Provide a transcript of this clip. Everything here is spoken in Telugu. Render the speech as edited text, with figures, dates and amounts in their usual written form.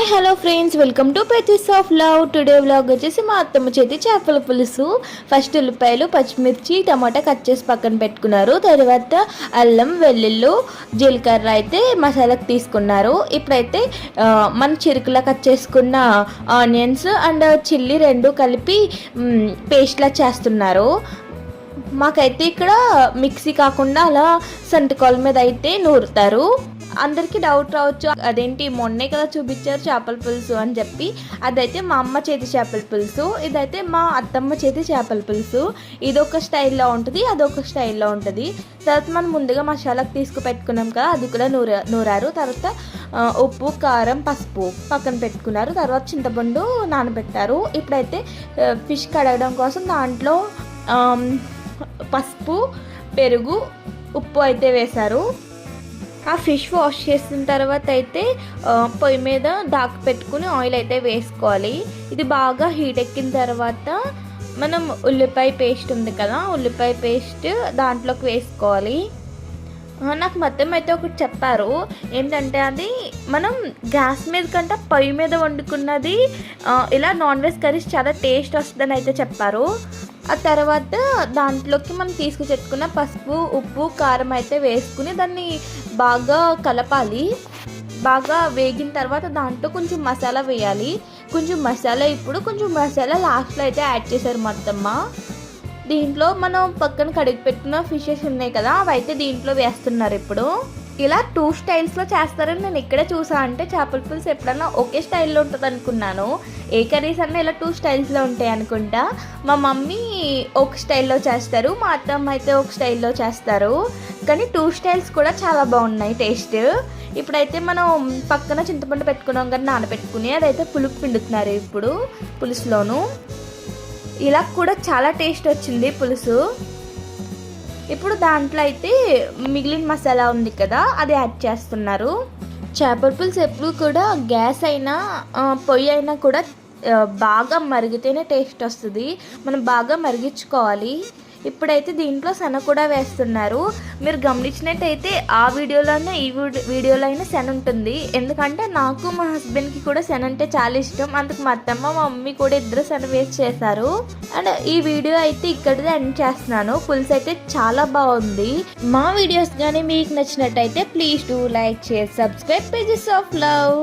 Hi hello friends, welcome to pages of love. Today vlog వచ్చేసి మా అత్తమ్మ చేతి చేపల పులుసు. ఫస్ట్ ఉల్లిపాయలు, పచ్చిమిర్చి, టమాటా కట్ చేసి పక్కన పెట్టుకున్నారు. తర్వాత అల్లం, వెల్లుల్లి, జీలకర్ర అయితే మసాలాకు తీసుకున్నారు. ఇప్పుడైతే మన చిరుకులా కట్ చేసుకున్న ఆనియన్స్ అండ్ చిల్లీ రెండు కలిపి పేస్ట్లా చేస్తున్నారు. మాకైతే ఇక్కడ మిక్సీ కాకుండా అలా సంతకాల మీద అయితే నూరుతారు. అందరికీ డౌట్ రావచ్చు, అదేంటి మొన్నే కదా చూపించారు చేపల పులుసు అని చెప్పి. అదైతే మా అమ్మ చేతి చేపల పులుసు, ఇదైతే మా అత్తమ్మ చేతి చేపల పులుసు. ఇదొక స్టైల్లో ఉంటుంది, అదొక స్టైల్లో ఉంటుంది. తర్వాత మనం ముందుగా మసాలాకు తీసుకుపెట్టుకున్నాం కదా, అది కూడా నూరారు. తర్వాత ఉప్పు, కారం, పసుపు పక్కన పెట్టుకున్నారు. తర్వాత చింతపండు నానబెట్టారు. ఇప్పుడైతే ఫిష్ కడగడం కోసం దాంట్లో పసుపు, పెరుగు, ఉప్పు అయితే వేశారు. ఆ ఫిష్ వాష్ చేసిన తర్వాత అయితే పొయ్యి మీద దాకా పెట్టుకుని ఆయిల్ అయితే వేసుకోవాలి. ఇది బాగా హీట్ ఎక్కిన తర్వాత మనం ఉల్లిపాయ పేస్ట్ ఉంది కదా, ఉల్లిపాయ పేస్ట్ దాంట్లోకి వేసుకోవాలి. నాకు మొత్తం అయితే ఒకటి చెప్పారు, ఏంటంటే అది మనం గ్యాస్ మీద కంటే పొయ్యి మీద వండుకున్నది ఇలా నాన్ వెజ్ కర్రీస్ చాలా టేస్ట్ వస్తుందని అయితే చెప్పారు. ఆ తర్వాత దాంట్లోకి మనం తీసుకుచెట్టుకున్న పసుపు, ఉప్పు, కారం అయితే వేసుకుని దాన్ని బాగా కలపాలి. బాగా వేగిన తర్వాత దాంట్లో కొంచెం మసాలా వేయాలి. కొంచెం మసాలా లాస్ట్లో అయితే యాడ్ చేశారు మొత్తమ్మ. దీంట్లో మనం పక్కన కడిగి పెట్టిన ఫిషెస్ ఉన్నాయి కదా, అవి అయితే దీంట్లో వేస్తున్నారు. ఇప్పుడు ఇలా 2 స్టైల్స్లో చేస్తారని నేను ఇక్కడే చూసా. అంటే చేపల పులుసు ఎప్పుడన్నా ఒకే స్టైల్లో ఉంటుంది అనుకున్నాను. ఏ కర్రీస్ అన్నా ఇలా 2 స్టైల్స్లో ఉంటాయి అనుకుంటా. మా మమ్మీ ఒక స్టైల్లో చేస్తారు, మా అత్తమ్మ అయితే ఒక స్టైల్లో చేస్తారు. కానీ 2 స్టైల్స్ కూడా చాలా బాగున్నాయి టేస్ట్. ఇప్పుడైతే మనం పక్కన చింతపండు పెట్టుకున్నాం కానీ నానబెట్టుకుని అదైతే పులుపు పిండుతున్నారు ఇప్పుడు పులుసులోను. ఇలా కూడా చాలా టేస్ట్ వచ్చింది పులుసు. ఇప్పుడు దాంట్లో అయితే మిగిలిన మసాలా ఉంది కదా, అది యాడ్ చేస్తున్నారు. చేపల పులుసు ఎప్పుడు కూడా గ్యాస్ అయినా పొయ్యి అయినా కూడా బాగా మరిగితేనే టేస్ట్ వస్తుంది. మనం బాగా మరిగించుకోవాలి. ఇప్పుడైతే దీంట్లో శన కూడా వేస్తున్నారు. మీరు గమనించినట్టయితే ఆ వీడియోలోనే ఈ వీడియోలో అయినా శన ఉంటుంది. ఎందుకంటే నాకు మా హస్బెండ్కి కూడా శన అంటే చాలా ఇష్టం. అందుకు మా అత్తమ్మ, మా మమ్మీ కూడా ఇద్దరు శన వేసి చేశారు. అండ్ ఈ వీడియో అయితే ఇక్కడిదే ఎండ్ చేస్తున్నాను. పులుసు అయితే చాలా బాగుంది. మా వీడియోస్ కానీ మీకు నచ్చినట్టయితే please do like, share, subscribe pages of love.